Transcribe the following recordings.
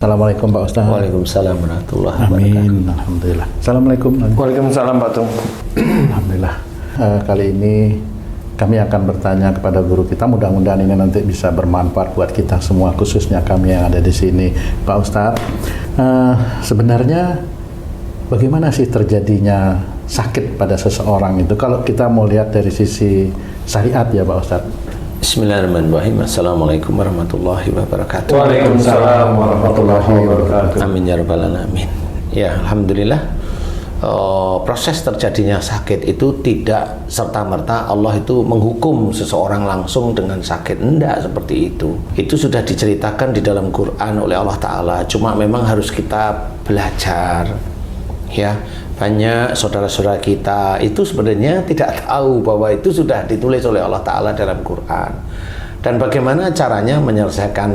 Assalamualaikum Pak Ustaz. Waalaikumsalam warahmatullahi wabarakatuh. Amin. Alhamdulillah. Assalamualaikum. Waalaikumsalam Pak Tung. Alhamdulillah. Kali ini kami akan bertanya kepada guru kita. Mudah-mudahan ini nanti bisa bermanfaat buat kita semua, khususnya kami yang ada di sini. Pak Ustaz, sebenarnya bagaimana sih terjadinya sakit pada seseorang itu? Kalau kita mau lihat dari sisi syariat ya Pak Ustaz. Bismillahirrahmanirrahim. Assalamualaikum warahmatullahi wabarakatuh. Waalaikumsalam warahmatullahi wabarakatuh. Amin ya rabbal alamin. Ya, alhamdulillah. Proses terjadinya sakit itu tidak serta-merta Allah itu menghukum seseorang langsung dengan sakit. Enggak seperti itu. Itu sudah diceritakan di dalam Quran oleh Allah Ta'ala. Cuma memang harus kita belajar. Ya, banyak saudara-saudara kita itu sebenarnya tidak tahu bahwa itu sudah ditulis oleh Allah Ta'ala dalam Quran. Dan bagaimana caranya menyelesaikan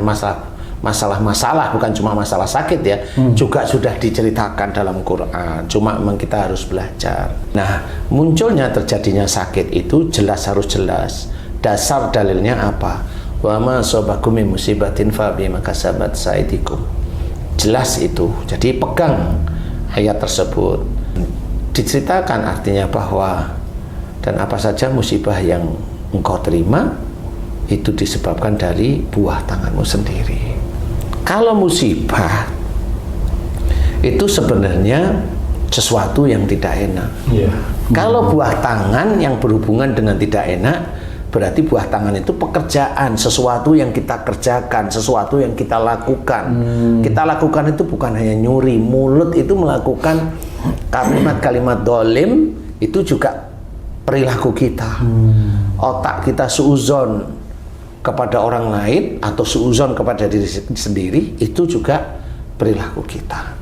masalah-masalah, bukan cuma masalah sakit ya, juga sudah diceritakan dalam Quran. Cuma memang kita harus belajar. Nah, munculnya terjadinya sakit itu harus jelas. Dasar dalilnya apa? Wa ma asabakum min musibatin fa bima kasabat aydikum. Jelas itu. Jadi pegang ayat tersebut. Diceritakan artinya bahwa dan apa saja musibah yang engkau terima itu disebabkan dari buah tanganmu sendiri. Kalau musibah itu sebenarnya sesuatu yang tidak enak. Kalau buah tangan yang berhubungan dengan tidak enak, berarti buah tangan itu pekerjaan, sesuatu yang kita kerjakan, sesuatu yang kita lakukan. Kita lakukan itu bukan hanya nyuri, mulut itu melakukan kalimat-kalimat dolim, itu juga perilaku kita. Otak kita suuzon kepada orang lain atau suuzon kepada diri sendiri, itu juga perilaku kita.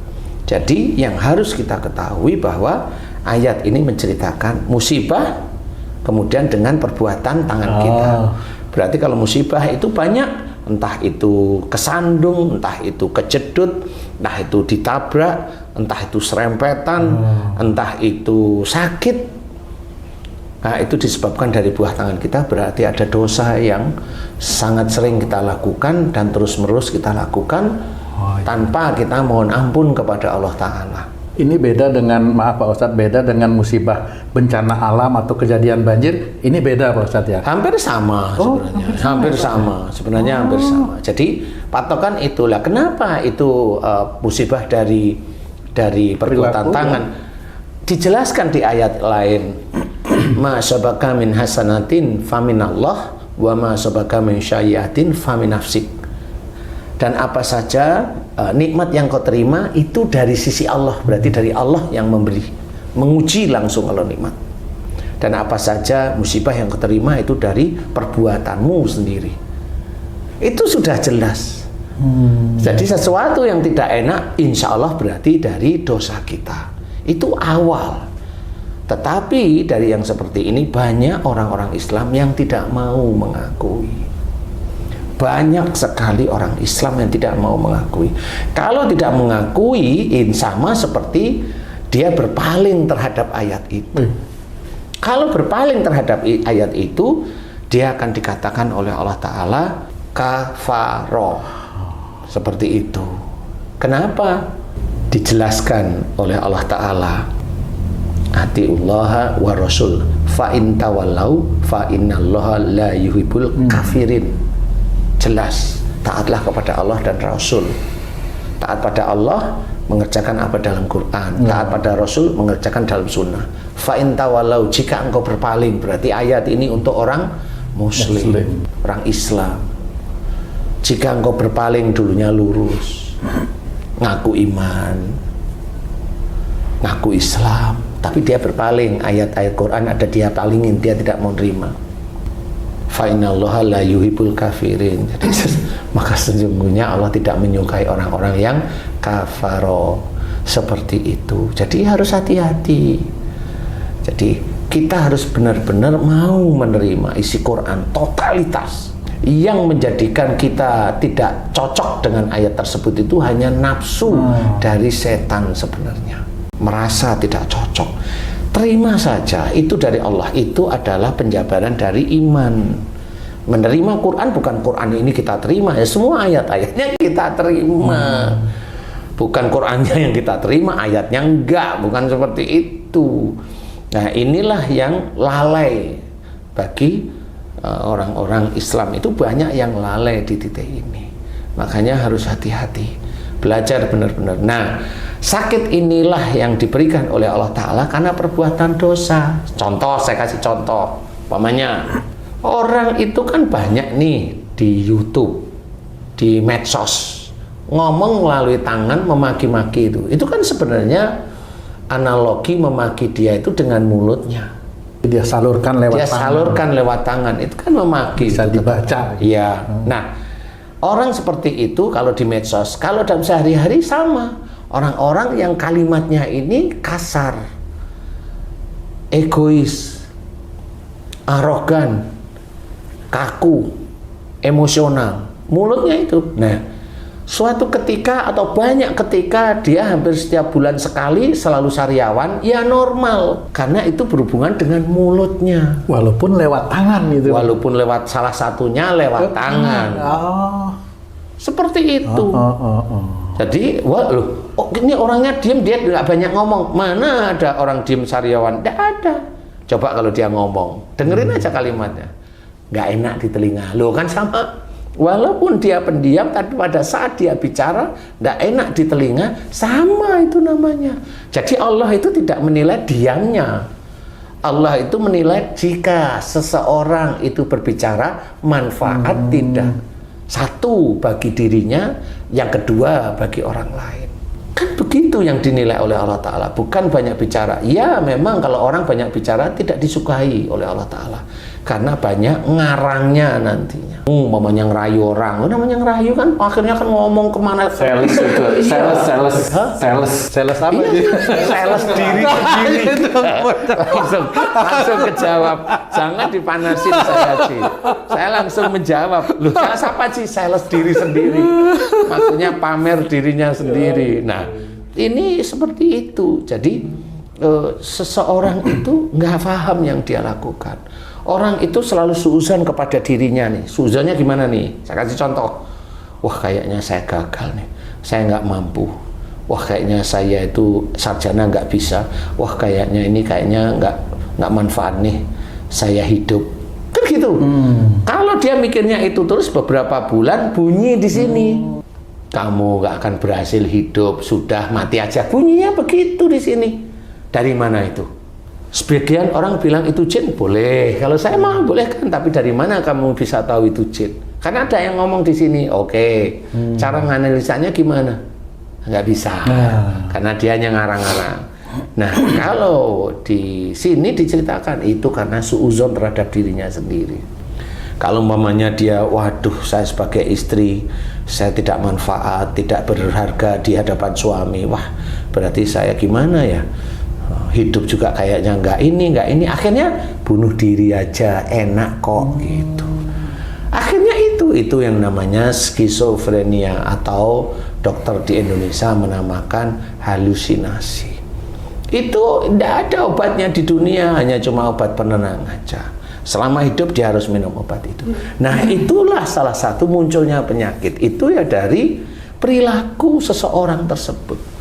Jadi yang harus kita ketahui bahwa ayat ini menceritakan musibah kemudian dengan perbuatan tangan kita. Berarti kalau musibah itu banyak, entah itu kesandung, entah itu kejedut, entah itu ditabrak, entah itu serempetan, entah itu sakit. Nah, itu disebabkan dari buah tangan kita, berarti ada dosa yang sangat sering kita lakukan dan terus-menerus kita lakukan tanpa kita mohon ampun kepada Allah Ta'ala. Ini beda dengan, maaf Pak Ustadz, beda dengan musibah bencana alam atau kejadian banjir. Ini beda Pak Ustadz ya? Hampir sama sebenarnya. Hampir sama. Sebenarnya hampir sama. Jadi patokan itulah kenapa itu musibah dari perbuatan tangan. Dijelaskan di ayat lain. Ma sabaka min hasanatin faminallah wa ma sabaka min sayyiatin famin nafsik. Dan apa saja nikmat yang kau terima itu dari sisi Allah, berarti dari Allah yang memberi, menguji langsung kalau nikmat. Dan apa saja musibah yang kau terima itu dari perbuatanmu sendiri. Itu sudah jelas. Jadi sesuatu yang tidak enak insya Allah berarti dari dosa kita. Itu awal. Tetapi dari yang seperti ini banyak orang-orang Islam yang tidak mau mengakui. Banyak sekali orang Islam yang tidak mau mengakui. Kalau tidak mengakui, sama seperti dia berpaling terhadap ayat itu. Kalau berpaling terhadap ayat itu, dia akan dikatakan oleh Allah Ta'ala kafaro. Seperti itu. Kenapa? Dijelaskan oleh Allah Ta'ala. Atiullaha wa rasul fa in tawallau fa innallaha la yuhibbul kafirin. Jelas, taatlah kepada Allah dan Rasul. Taat pada Allah mengerjakan apa dalam Quran, taat pada Rasul mengerjakan dalam Sunnah. Fa in tawallau, jika engkau berpaling, berarti ayat ini untuk orang Muslim, orang Islam. Jika engkau berpaling, dulunya lurus, ngaku iman, ngaku Islam, tapi dia berpaling, ayat-ayat Quran ada dia palingin, dia tidak mau terima. Fa innallaha la yuhibbul kafirin. Jadi, maka sesungguhnya Allah tidak menyukai orang-orang yang kafaro seperti itu. Jadi harus hati-hati. Jadi kita harus benar-benar mau menerima isi Quran totalitas. Yang menjadikan kita tidak cocok dengan ayat tersebut itu hanya nafsu dari setan sebenarnya. Merasa tidak cocok. Terima saja, itu dari Allah. Itu adalah penjabaran dari iman. Menerima Quran bukan Quran ini kita terima, ya semua ayat-ayatnya kita terima. Bukan Qurannya yang kita terima, ayatnya enggak, bukan seperti itu. Nah, inilah yang lalai bagi orang-orang Islam, itu banyak yang lalai di titik ini. Makanya harus hati-hati, belajar benar-benar. Nah, sakit inilah yang diberikan oleh Allah Ta'ala karena perbuatan dosa. Contoh, saya kasih contoh. Umpamanya, orang itu kan banyak nih di YouTube, di medsos, ngomong melalui tangan, memaki-maki itu. Itu kan sebenarnya analogi memaki dia itu dengan mulutnya. Dia salurkan lewat Dia tangan. salurkan lewat tangan. Itu kan memaki. Bisa itu dibaca. Iya. Nah, orang seperti itu kalau di medsos, kalau dalam sehari-hari sama. Orang-orang yang kalimatnya ini kasar, egois, arogan, kaku, emosional. Mulutnya itu. Nah, suatu ketika atau banyak ketika dia hampir setiap bulan sekali selalu sariawan, ya normal. Karena itu berhubungan dengan mulutnya. Walaupun lewat tangan itu. Walaupun lewat salah satunya lewat tangan. Oh. Seperti itu. Oh. Jadi, wah loh, ini orangnya diem, dia nggak banyak ngomong. Mana ada orang diem sariawan? Nggak ada. Coba kalau dia ngomong, dengerin aja kalimatnya. Nggak enak di telinga. Loh kan sama. Walaupun dia pendiam, tapi pada saat dia bicara, nggak enak di telinga, sama itu namanya. Jadi Allah itu tidak menilai diamnya. Allah itu menilai jika seseorang itu berbicara, manfaat tidak. Satu bagi dirinya, yang kedua bagi orang lain. Kan begitu yang dinilai oleh Allah Ta'ala, bukan banyak bicara. Ya memang kalau orang banyak bicara tidak disukai oleh Allah Ta'ala, karena banyak ngarangnya nantinya. Mamanya ngerayu orang, namanya ngerayu kan akhirnya kan ngomong kemana. Sales itu, sales apa Iya, itu? sales diri sendiri. langsung kejawab. Jangan dipanasin saya sih. Saya langsung menjawab. Loh, saya siapa sih sales diri sendiri? Maksudnya pamer dirinya sendiri. Nah, ini seperti itu. Jadi seseorang itu nggak paham yang dia lakukan. Orang itu selalu suuzon kepada dirinya nih. Suuzonnya gimana nih? Saya kasih contoh. Wah, kayaknya saya gagal nih. Saya nggak mampu. Wah, kayaknya saya itu sarjana nggak bisa. Wah, kayaknya ini nggak manfaat nih. Saya hidup. Kan gitu. Kalau dia mikirnya itu terus beberapa bulan bunyi di sini. Kamu nggak akan berhasil hidup. Sudah mati aja. Bunyinya begitu di sini. Dari mana itu? Sebagian orang bilang itu jin, boleh. Kalau saya mah boleh kan, tapi dari mana kamu bisa tahu itu jin? Karena ada yang ngomong di sini, oke. Cara nganalisanya gimana? Nggak bisa, karena dia hanya ngarang-ngarang. Nah, kalau di sini diceritakan itu karena suuzon terhadap dirinya sendiri. Kalau mamanya dia, waduh, saya sebagai istri, saya tidak manfaat, tidak berharga di hadapan suami. Wah, berarti saya gimana ya? Hidup juga kayaknya nggak ini, akhirnya bunuh diri aja, enak kok gitu. Akhirnya itu yang namanya skizofrenia, atau dokter di Indonesia menamakan halusinasi. Itu tidak ada obatnya di dunia, hanya cuma obat penenang aja. Selama hidup dia harus minum obat itu. Nah, itulah salah satu munculnya penyakit itu ya dari perilaku seseorang tersebut.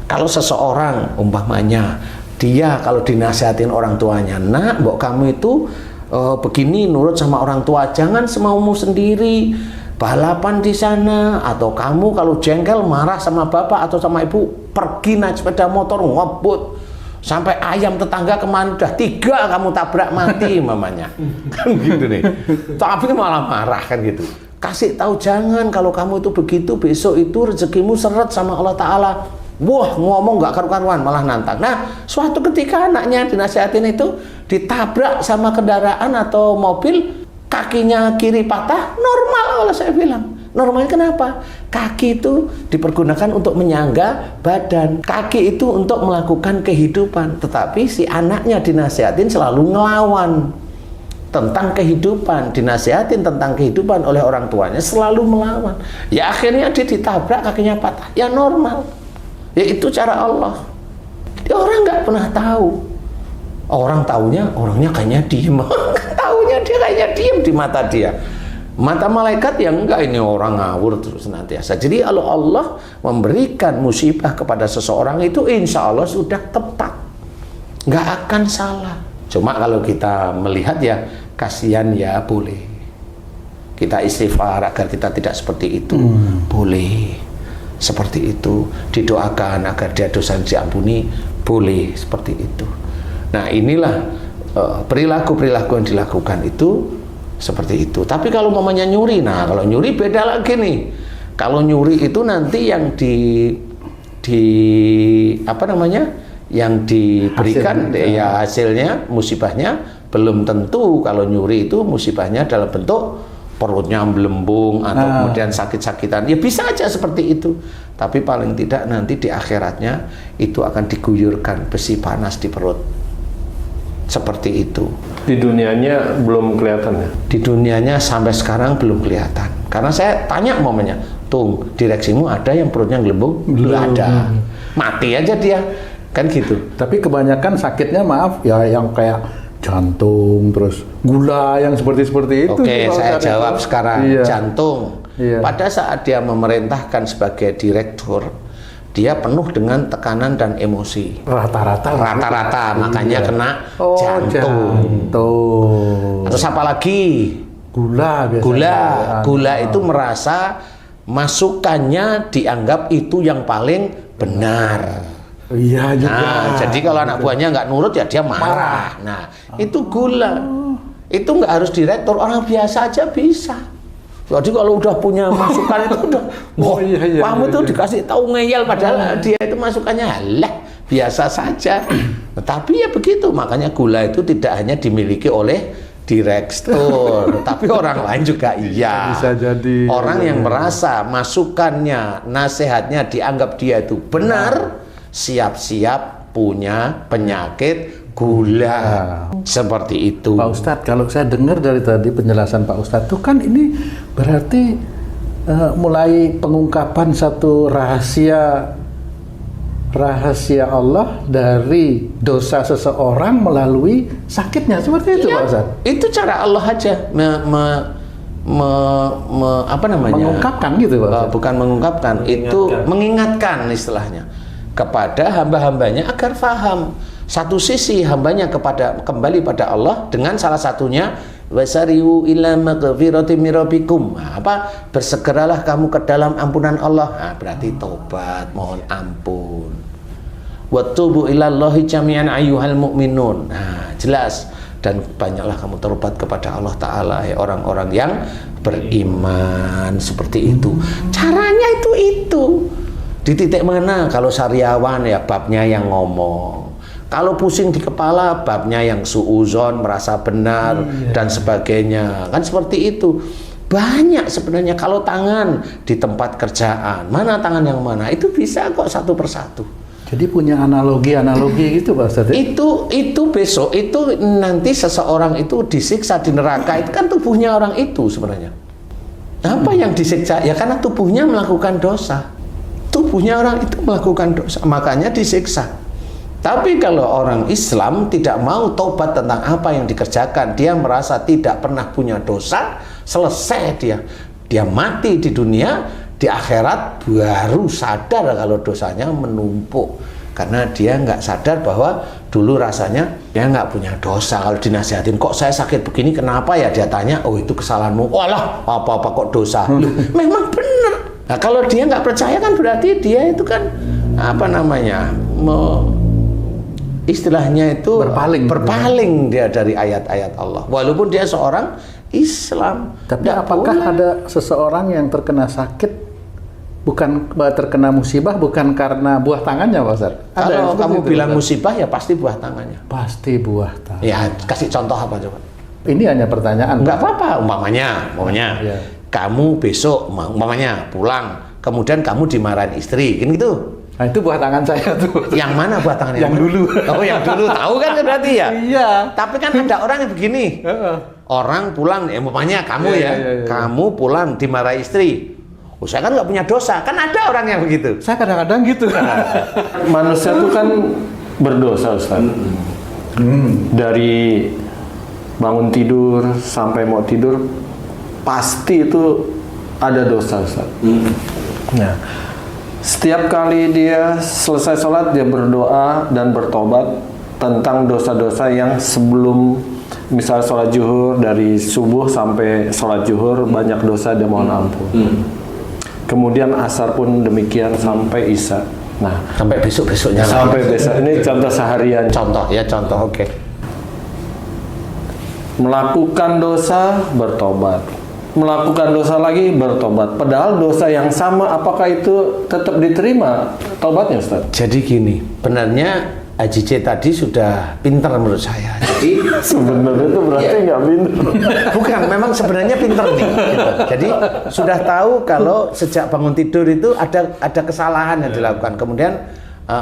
Kalau seseorang umpamanya dia kalau dinasihatin orang tuanya, nak, mbok kamu itu begini nurut sama orang tua, jangan semaumu sendiri, balapan di sana, atau kamu kalau jengkel marah sama bapak atau sama ibu, pergi naik sepeda motor ngebut sampai ayam tetangga kemana udah 3 kamu tabrak mati mamanya. Kan gitu nih. Tapi malah marah kan gitu. Kasih tahu jangan, kalau kamu itu begitu besok itu rezekimu seret sama Allah Ta'ala. Wah, ngomong nggak karu-karuan, malah nantang. Nah, suatu ketika anaknya dinasihatin itu ditabrak sama kendaraan atau mobil, kakinya kiri patah, normal kalau saya bilang. Normalnya kenapa? Kaki itu dipergunakan untuk menyangga badan. Kaki itu untuk melakukan kehidupan. Tetapi si anaknya dinasihatin selalu ngelawan tentang kehidupan, dinasihatin tentang kehidupan oleh orang tuanya, selalu melawan. Ya akhirnya dia ditabrak, kakinya patah. Ya normal. Ya itu cara Allah. Dia orang nggak pernah tahu. Orang taunya, orangnya kayaknya diem. Taunya dia kayaknya diam di mata dia. Mata malaikat yang enggak, ini orang ngawur terus senantiasa. Jadi kalau Allah memberikan musibah kepada seseorang itu insya Allah sudah tepat, nggak akan salah. Cuma kalau kita melihat ya kasihan ya boleh kita istighfar agar kita tidak seperti itu, boleh seperti itu, didoakan agar dia dosa diampuni, boleh seperti itu. Nah inilah perilaku-perilaku yang dilakukan itu seperti itu. Tapi kalau mamanya nyuri, nah kalau nyuri beda lagi nih. Kalau nyuri itu nanti yang apa namanya, yang diberikan hasilnya musibahnya belum tentu. Kalau nyuri itu musibahnya dalam bentuk perutnya melembung atau kemudian sakit-sakitan, ya bisa aja seperti itu. Tapi paling tidak nanti di akhiratnya itu akan diguyurkan besi panas di perut. Seperti itu. Di dunianya belum kelihatan ya? Di dunianya sampai sekarang belum kelihatan. Karena saya tanya momennya, Tung, direksimu ada yang perutnya gelembung? Belum ada. Mati aja dia. Kan gitu. Tapi kebanyakan sakitnya maaf ya yang kayak jantung, terus gula yang seperti itu. Oke, saya jawab sekarang. Iya. Jantung. Iya. Pada saat dia memerintahkan sebagai direktur, dia penuh dengan tekanan dan emosi. Rata-rata, makanya kena jantung. Terus apa lagi? Gula biasanya. Gula itu merasa masukannya dianggap itu yang paling benar. Iya juga. Nah, jadi kalau anak buahnya nggak nurut ya dia marah. Nah, itu gula. Itu nggak harus direktur, orang biasa aja bisa. Jadi kalau udah punya masukan itu udah, kamu tuh dikasih tahu ngeyel, padahal dia itu masukannya halah biasa saja. Tapi ya begitu, makanya gula itu tidak hanya dimiliki oleh direktur, tapi orang lain juga iya. Bisa jadi. Orang yang merasa masukannya, nasihatnya dianggap dia itu benar, siap-siap punya penyakit gula. Seperti itu. Pak Ustadz, kalau saya dengar dari tadi penjelasan Pak Ustadz tuh kan ini berarti mulai pengungkapan satu rahasia Allah dari dosa seseorang melalui sakitnya, seperti itu, Pak Ustadz. Itu cara Allah aja apa namanya? Mengungkapkan gitu, Pak Ustadz. Bukan mengungkapkan, itu mengingatkan istilahnya kepada hamba-hambanya agar faham. Satu sisi hambanya kembali pada Allah dengan salah satunya wasari'u ila maghfirati min rabbikum. Bersegeralah kamu ke dalam ampunan Allah. Nah, berarti tobat, mohon ampun. Watubu ilallahi jami'an ayyuhal mu'minun. Nah, jelas. Dan banyaklah kamu tobat kepada Allah Ta'ala, ya orang-orang yang beriman. Seperti itu. Caranya itu. Di titik mana? Kalau sariawan ya babnya yang ngomong. Kalau pusing di kepala, babnya yang suuzon, merasa benar, dan sebagainya. Kan seperti itu. Banyak sebenarnya. Kalau tangan di tempat kerjaan, mana tangan yang mana? Itu bisa kok satu persatu. Jadi punya analogi gitu, Pak Ustadz. Itu besok, itu nanti seseorang itu disiksa di neraka. Itu kan tubuhnya orang itu sebenarnya. Apa yang disiksa? Ya karena tubuhnya melakukan dosa. Tubuhnya orang itu melakukan dosa, makanya disiksa. Tapi kalau orang Islam tidak mau tobat tentang apa yang dikerjakan, dia merasa tidak pernah punya dosa, selesai dia mati di dunia, di akhirat baru sadar kalau dosanya menumpuk. Karena dia nggak sadar bahwa dulu rasanya dia nggak punya dosa. Kalau dinasihatin, kok saya sakit begini, kenapa ya? Dia tanya, oh itu kesalahanmu. Walah, apa-apa kok dosa. Loh, memang benar. Nah kalau dia nggak percaya kan berarti dia itu kan apa namanya? Istilahnya itu berpaling dia dari ayat-ayat Allah. Walaupun dia seorang Islam. Tapi apakah ada seseorang yang terkena sakit, bukan terkena musibah, bukan karena buah tangannya, Pak Ustadz? Kalau kamu bilang musibah ya pasti buah tangannya. Pasti buah tangan. Ya kasih contoh apa coba? Ini hanya pertanyaan. Nggak apa-apa. Umpamanya, kamu besok umpamanya pulang, kemudian kamu dimarahin istri, kan gitu. Nah itu buah tangan saya tuh. Yang mana buah tangan yang dulu? Oh yang dulu, tahu kan berarti ya? Iya. Tapi kan ada orang yang begini. Orang pulang, umpamanya kamu kamu pulang dimarahi istri. Oh saya kan nggak punya dosa, kan ada orang yang begitu. Saya kadang-kadang gitu. Manusia itu kan berdosa, Ustaz. Dari bangun tidur sampai mau tidur pasti itu ada dosa, Ustaz. Nah, setiap kali dia selesai sholat dia berdoa dan bertobat tentang dosa-dosa yang sebelum, misal sholat zuhur, dari subuh sampai sholat zuhur banyak dosa dia mohon ampun. Kemudian asar pun demikian sampai isya. Nah, Sampai besok-besoknya lagi. sampai besok. Ini contoh seharian. Contoh, oke. Melakukan dosa, bertobat. Melakukan dosa lagi, bertobat. Padahal dosa yang sama, apakah itu tetap diterima tobatnya, Ustaz? Jadi gini, benarnya Haji C tadi sudah pintar menurut saya. Jadi Sebenarnya itu berarti nggak pintar. bukan, memang sebenarnya pintar nih. Gitu. Jadi sudah tahu kalau sejak bangun tidur itu ada kesalahan yang dilakukan. Kemudian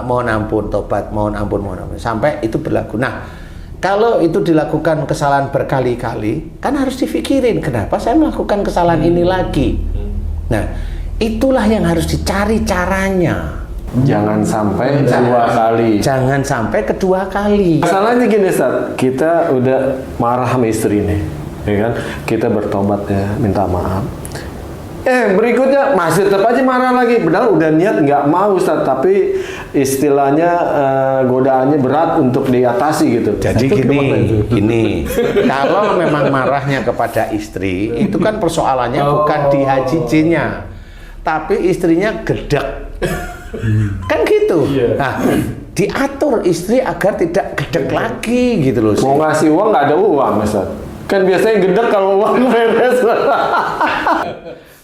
mohon ampun, tobat, mohon ampun, sampai itu berlaku. Nah, kalau itu dilakukan kesalahan berkali-kali, kan harus difikirin kenapa saya melakukan kesalahan ini lagi. Nah, itulah yang harus dicari caranya. Jangan sampai dua kali. Jangan sampai kedua kali. Masalahnya gini, Ustaz, kita udah marah sama istri nih, ya kan? Kita bertobat ya, minta maaf. Berikutnya masih tetap aja marah lagi. Padahal udah niat nggak mau, Ustaz, tapi istilahnya godaannya berat untuk diatasi gitu. Jadi Itu gimana itu? gini, kalau memang marahnya kepada istri, itu kan persoalannya bukan di Haji C-nya, tapi istrinya gedek. Kan gitu. Nah, diatur istri agar tidak gedek lagi gitu loh. Mau ngasih uang nggak ada uang, Ustaz. Kan biasanya gedek kalau uang beres.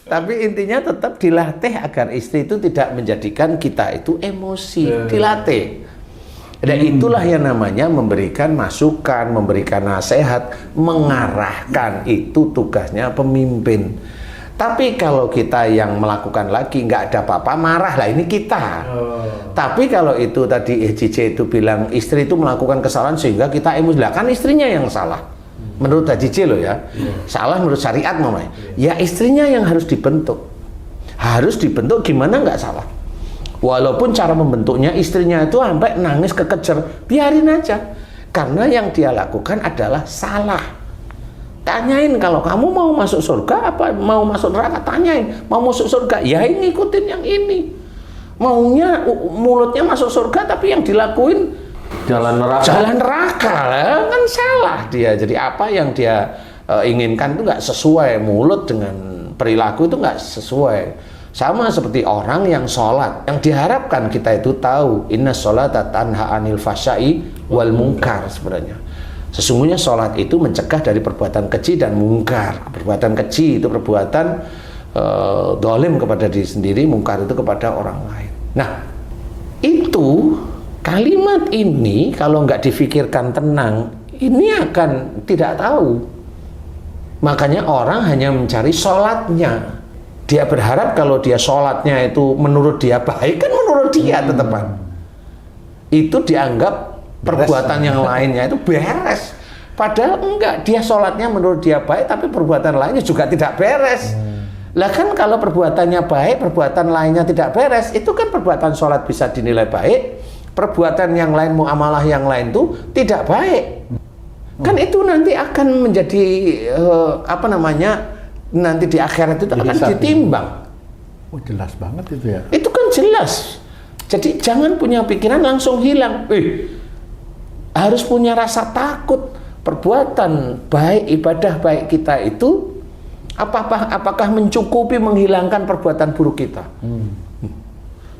Tapi intinya tetap dilatih agar istri itu tidak menjadikan kita itu emosi, dilatih. Dan itulah yang namanya memberikan masukan, memberikan nasihat, mengarahkan, itu tugasnya pemimpin. Tapi kalau kita yang melakukan lagi nggak ada apa-apa, marah lah, ini kita. Tapi kalau itu tadi HJJ itu bilang istri itu melakukan kesalahan sehingga kita emosi, lah kan istrinya yang salah. Menurut HJJ loh ya, salah menurut syariat mamanya. Ya istrinya yang harus dibentuk. Harus dibentuk, gimana nggak salah. Walaupun cara membentuknya istrinya itu sampai nangis kekejar, biarin aja. Karena yang dia lakukan adalah salah. Tanyain, kalau kamu mau masuk surga apa mau masuk neraka, tanyain. Mau masuk surga, ya ini ikutin yang ini. Maunya mulutnya masuk surga tapi yang dilakuin Jalan neraka. jalan neraka lah, kan salah dia. Jadi apa yang dia inginkan itu nggak sesuai, mulut dengan perilaku itu nggak sesuai. Sama seperti orang yang sholat, yang diharapkan kita itu tahu inna sholata tanha anil fahsya'i wal munkar. Sebenarnya sesungguhnya sholat itu mencegah dari perbuatan keji dan mungkar. Perbuatan keji itu perbuatan dolim kepada diri sendiri, mungkar itu kepada orang lain. Nah, itu kalimat ini kalau nggak difikirkan tenang, ini akan tidak tahu. Makanya orang hanya mencari sholatnya. Dia berharap kalau dia sholatnya itu menurut dia baik, kan menurut dia tetepan. Itu dianggap perbuatan yang lainnya itu beres. Padahal enggak, dia sholatnya menurut dia baik, tapi perbuatan lainnya juga tidak beres. Lah kan kalau perbuatannya baik, perbuatan lainnya tidak beres, itu kan perbuatan sholat bisa dinilai baik, perbuatan yang lain, muamalah yang lain itu tidak baik. Kan itu nanti akan menjadi nanti di akhirat itu akan ditimbang. Oh, jelas banget itu ya. Itu kan jelas. Jadi jangan punya pikiran langsung hilang. Harus punya rasa takut. Perbuatan baik, ibadah baik kita itu apakah mencukupi menghilangkan perbuatan buruk kita?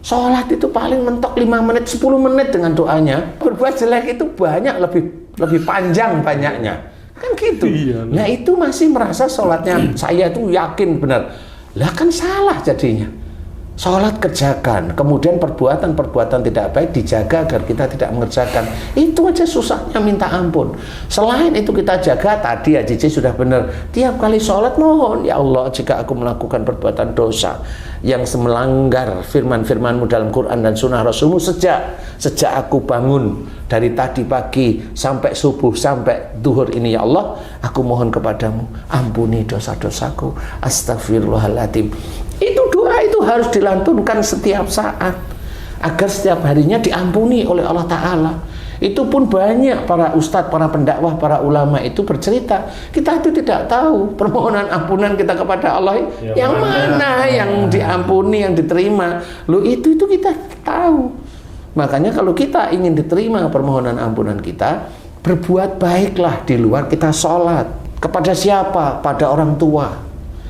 Sholat itu paling mentok 5 menit, 10 menit dengan doanya. Berbuat jelek itu banyak, lebih panjang banyaknya. Kan gitu. Nah itu masih merasa sholatnya saya tuh yakin benar. Lah kan salah jadinya. Sholat kerjakan, kemudian perbuatan tidak baik dijaga agar kita tidak mengerjakan. Itu aja susahnya minta ampun. Selain itu kita jaga, tadi Haji sudah benar. Tiap kali sholat mohon, ya Allah, jika aku melakukan perbuatan dosa yang melanggar firman-firman-Mu dalam Quran dan Sunnah Rasul-Mu sejak aku bangun dari tadi pagi sampai subuh sampai duhur ini, ya Allah, aku mohon kepadamu, ampuni dosa-dosaku, astagfirullahaladzim. Itu doa itu harus dilantunkan setiap saat agar setiap harinya diampuni oleh Allah Ta'ala. Itu pun banyak para ustadz, para pendakwah, para ulama itu bercerita. Kita itu tidak tahu permohonan ampunan kita kepada Allah yang mana yang diampuni, yang diterima. Loh itu kita tahu. Makanya kalau kita ingin diterima permohonan ampunan kita, berbuat baiklah di luar kita sholat. Kepada siapa? Pada orang tua.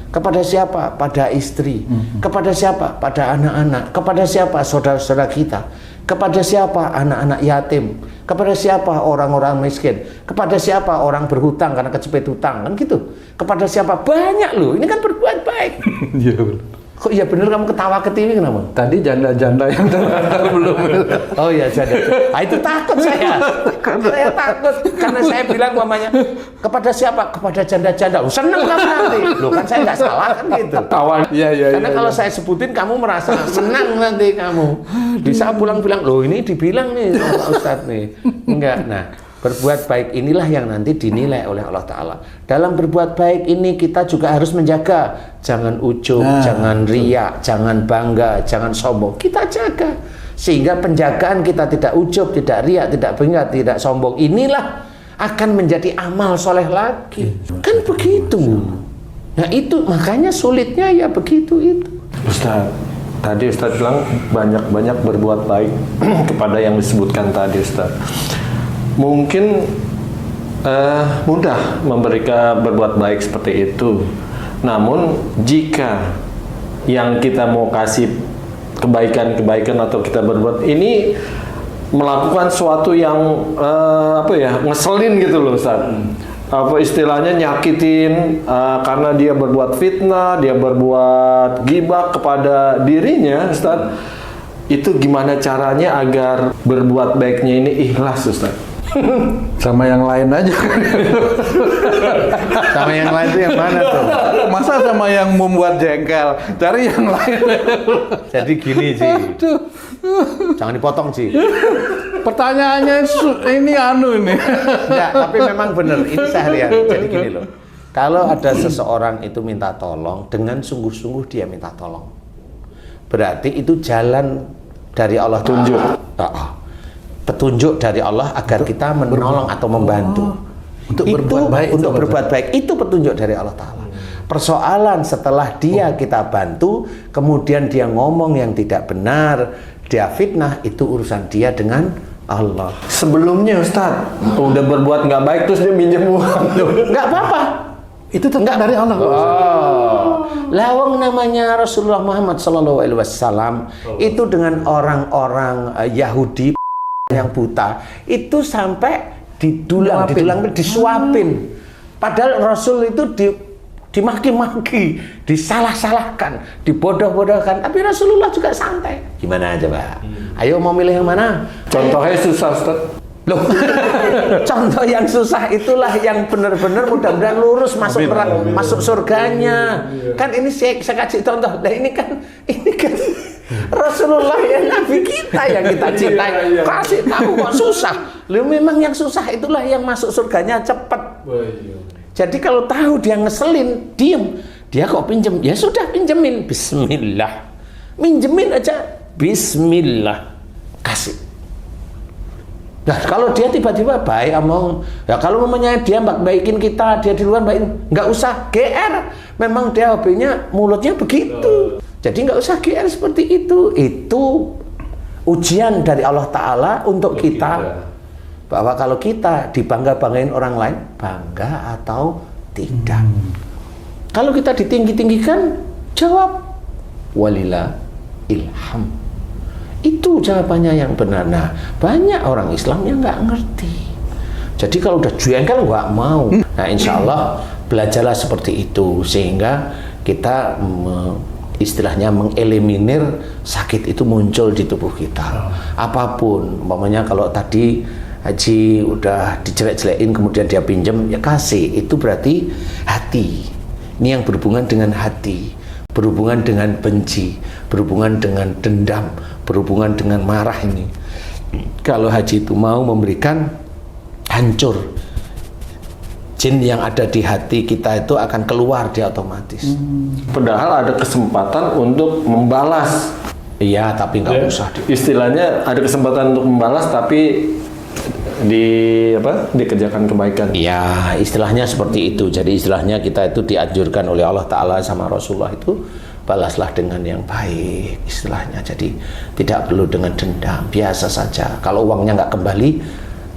Kepada siapa? Pada istri. Kepada siapa? Pada anak-anak. Kepada siapa? Saudara-saudara kita. Kepada siapa? Anak-anak yatim. Kepada siapa? Orang-orang miskin. Kepada siapa? Orang berhutang karena kecepet hutang, kan gitu. Kepada siapa? Banyak loh. Ini kan berbuat baik. Iya benar. Kok iya bener kamu ketawa ke TV kenapa? Tadi janda-janda yang terdaftar belum. Oh iya janda. Itu takut saya. Saya takut karena saya bilang mamanya kepada siapa? Kepada janda-janda. Seneng kamu nanti. Loh kan saya nggak salah kan gitu. Tawan. Iya. Karena kalau saya sebutin kamu merasa senang nanti kamu. Bisa pulang bilang, loh ini dibilang nih sama Ustadz nih. Enggak. Nah, berbuat baik inilah yang nanti dinilai oleh Allah Ta'ala. Dalam berbuat baik ini kita juga harus menjaga. Jangan ujub, jangan riak, jangan bangga, jangan sombong. Kita jaga. Sehingga penjagaan kita tidak ujub, tidak riak, tidak bangga, tidak sombong. Inilah akan menjadi amal soleh lagi. Kan begitu. Nah itu makanya sulitnya ya begitu itu. Ustaz, tadi Ustaz bilang banyak-banyak berbuat baik kepada yang disebutkan tadi Ustaz. Mungkin mudah berbuat baik seperti itu. Namun jika yang kita mau kasih kebaikan-kebaikan atau kita berbuat ini melakukan suatu yang ngeselin gitu loh Ustaz. Apa istilahnya nyakitin karena dia berbuat fitnah, dia berbuat ghibah kepada dirinya Ustaz. Itu gimana caranya agar berbuat baiknya ini ikhlas Ustaz? Sama yang lain aja. Sama yang lain itu yang mana tuh? Masa sama yang membuat jengkel? Cari yang lain. Jadi gini Ci. Jangan dipotong Ci. Pertanyaannya ini ini. Enggak, tapi memang benar. Ini sehari-hari. Jadi gini loh. Kalau ada seseorang itu minta tolong, dengan sungguh-sungguh dia minta tolong. Berarti itu jalan dari Allah tunjuk. Petunjuk dari Allah agar kita menolong atau membantu. Untuk berbuat baik. Untuk berbuat baik itu petunjuk dari Allah Ta'ala. Persoalan setelah dia kita bantu, kemudian dia ngomong yang tidak benar, dia fitnah, itu urusan dia dengan Allah. Sebelumnya Ustaz, udah berbuat nggak baik terus dia minjem uang. Nggak apa-apa. Itu tetap dari Allah. Lawang namanya Rasulullah Muhammad SAW itu dengan orang-orang Yahudi yang buta itu sampai disuapin. Padahal Rasul itu dimaki-maki, disalah-salahkan, dibodoh-bodohkan. Tapi Rasulullah juga santai. Gimana aja, Pak? Ayo mau milih yang mana? Contohnya susah, Ustaz. Loh, contoh yang susah itulah yang benar-benar mudah-mudahan lurus masuk surganya. Kan ini saya kasih contoh. Nah ini kan Rasulullah yang Nabi kita yang kita cintai. Kasih tahu kok susah. Loh memang yang susah itulah yang masuk surganya cepat. Jadi kalau tahu dia ngeselin, diem. Dia kok pinjem? Ya sudah pinjemin. Bismillah. Minjemin aja. Bismillah. Kasih. Nah kalau dia tiba-tiba baik omong, ya kalau namanya dia baikin kita, dia di luar baikin, nggak usah GR. Memang dia hobinya mulutnya begitu. Jadi nggak usah GR seperti itu. Itu ujian dari Allah Ta'ala untuk kita. Bahwa kalau kita dibangga-banggain orang lain, bangga atau tidak. Kalau kita ditinggi-tinggikan, jawab walillah ilham. Itu jawabannya yang benar. Nah, banyak orang Islam yang nggak ngerti. Jadi kalau udah jengkel nggak mau. Nah, insya Allah belajarlah seperti itu sehingga kita istilahnya mengeliminir sakit itu muncul di tubuh kita. Apapun, umpamanya kalau tadi Haji udah dijelek-jelekin kemudian dia pinjam, ya kasih. Itu berarti hati. Ini yang berhubungan dengan hati, berhubungan dengan benci, berhubungan dengan dendam, berhubungan dengan marah ini. Kalau Haji itu mau memberikan, hancur. Jin yang ada di hati kita itu akan keluar dia otomatis. Padahal ada kesempatan untuk membalas. Iya, tapi nggak usah. Istilahnya ada kesempatan untuk membalas, tapi dikerjakan kebaikan. Ya, istilahnya seperti itu. Jadi istilahnya kita itu dianjurkan oleh Allah Ta'ala sama Rasulullah itu balaslah dengan yang baik istilahnya. Jadi tidak perlu dengan dendam, biasa saja. Kalau uangnya nggak kembali,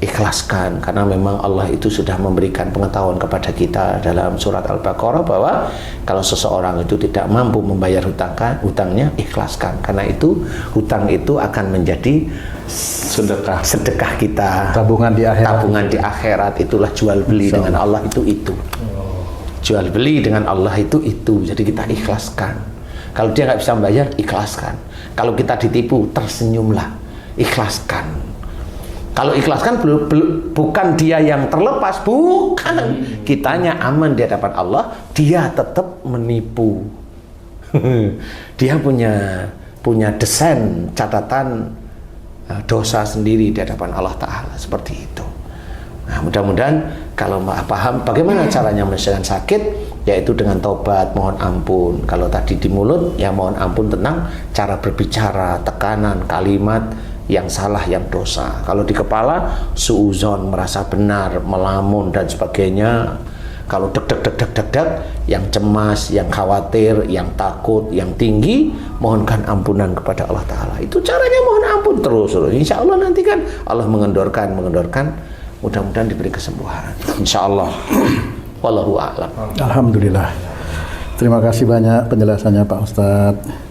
ikhlaskan, karena memang Allah itu sudah memberikan pengetahuan kepada kita dalam surat Al-Baqarah bahwa kalau seseorang itu tidak mampu membayar hutangnya, ikhlaskan, karena itu hutang itu akan menjadi sedekah kita, tabungan di akhirat, itulah jual beli dengan Allah itu jual beli dengan Allah itu jadi kita ikhlaskan. Kalau dia nggak bisa membayar, ikhlaskan. Kalau kita ditipu, tersenyumlah, ikhlaskan. Kalau ikhlaskan bukan dia yang terlepas, bukan. Kitanya aman di hadapan Allah, dia tetap menipu. Dia punya desain catatan dosa sendiri di hadapan Allah Ta'ala, seperti itu. Nah, mudah-mudahan kalau paham bagaimana caranya menyelesaikan sakit, yaitu dengan tobat, mohon ampun. Kalau tadi di mulut, ya mohon ampun tentang cara berbicara, tekanan, kalimat yang salah, yang dosa. Kalau di kepala, suuzon, merasa benar, melamun dan sebagainya. Kalau deg-deg, yang cemas, yang khawatir, yang takut, yang tinggi, mohonkan ampunan kepada Allah Ta'ala. Itu caranya mohon ampun terus. Insya Allah nanti kan Allah mengendorkan. Mudah-mudahan diberi kesembuhan. Insya Allah. Wallahu a'lam. Alhamdulillah. Terima kasih banyak penjelasannya Pak Ustadz.